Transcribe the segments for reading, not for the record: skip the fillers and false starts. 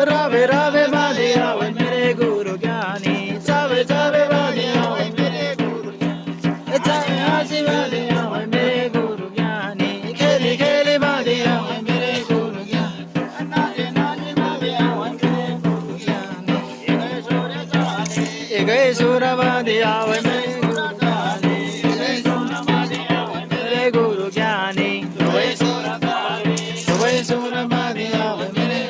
रावे रावे बाधे आवे मेरे गुरु ज्ञानी चावे चावे बाधे आवे मेरे गुरु ज्ञानी चावे हासी बाधे आवे मेरे गुरु ज्ञानी खेली खेली बाधे आवे मेरे गुरु ज्ञानी नाचे नाचे बाधे आवे मेरे गुरु ज्ञानी गए सुर बाधे आवे मेरे गुरु ज्ञानी गए सुर बाधे आवे मेरे गुरु ज्ञानी गए सुर बाधे आवे मेरे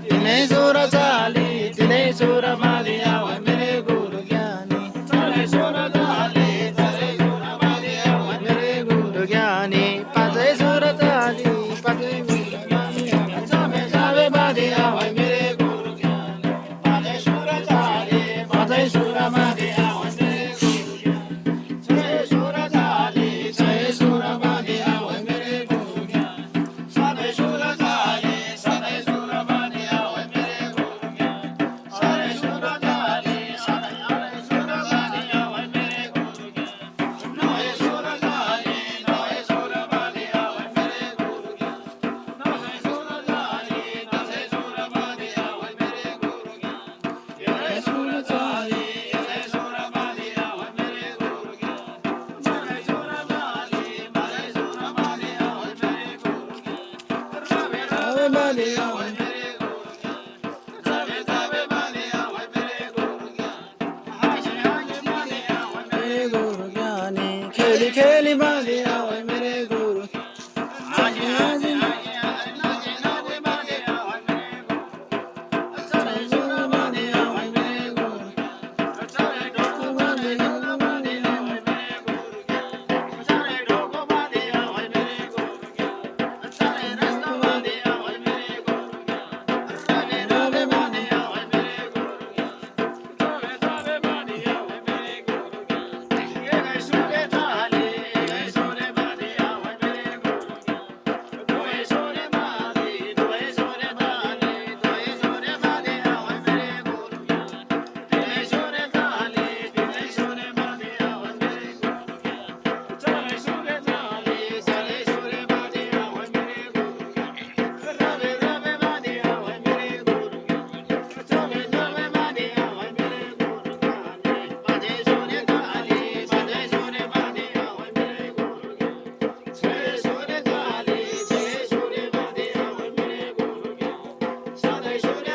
तिने सुर चाली तिने सुर बाधे आवे मेरे गुरु ज्ञानी तिने सुर चाली तिने सुर बाधे आवे मेरे गुरु ज्ञानी पाचे सुर चाली पाचे गुरु ज्ञानी चावे चावे बाधे आवे मेरे गुरु ज्ञानी पाचे सुर चाली पाचे सुर बाधे आवे मेरे गुरु ज्ञानी छे सुर चाली छे सुर बाधे आवे मेरे गुरु ज्ञानी साधे सुर चाली साधे सुर बाधे आवे मेरे गुरु ज्ञानी साधे सुर चाली साधे सुर बाधे आवे मेरे गुरु ज्ञानी नवे सुर चाली नवे सुर बाधे आवे मेरे गुरु ज्ञानी नवे सुर चाली नवे सुर बाधे आवे मेरे गुरु ज्ञानी ये सुर चाली ये सुर बाधे आवे मेरे गुरु ज्ञानी नवे सुर चाली नवे सुर बाधे आवे मेरे गुरु ज्ञानी रावे रावे बाधे आवे मेरे गुरु ज्ञानी जावे जावे बाधे आवे मेरे गुरु ज्ञानी हाशे हाशे बाधे आवे मेरे गुरु ज्ञानी खेली खेली बाधे आवे मेरे गुरु हाशे हाशे नाचे नाचे बाधे आवे मेरे गुरु चले सुर बाधे आवे मेरे गुरु चले ढोक बाधे आवे मेरे गुरु चले ढोक बाधे आवे मेरे गुरु चले रस्त बाधे आवे मेरे गुरु रावे रावे बाधे आवे मेरे गुरु जावे जावे बाधे आवे मेरे गुरु ये गए सुरे चाले गए सुरे बाधे आवे मेरे गुरु दोए सुरे बाधे दोए सुरे चाले दोए सुरे बाधे आवे मेरे गुरु तिने सुरे चाले तिने सुरे बाधे आवे मेरे गुरु चले सुरे चाले चले सुरे बाधे आवे मेरे गुरु रावे रावे बाधे आवे मेरे गुरु जावे जावे बाधे आवे मेरे गुरु बाधे सुरे चाले बाधे सुरे बाधे आवे मेरे गुरु छे सुरे चाले छे सुरे बाधे आवे मेरे गुरु साधे सुरे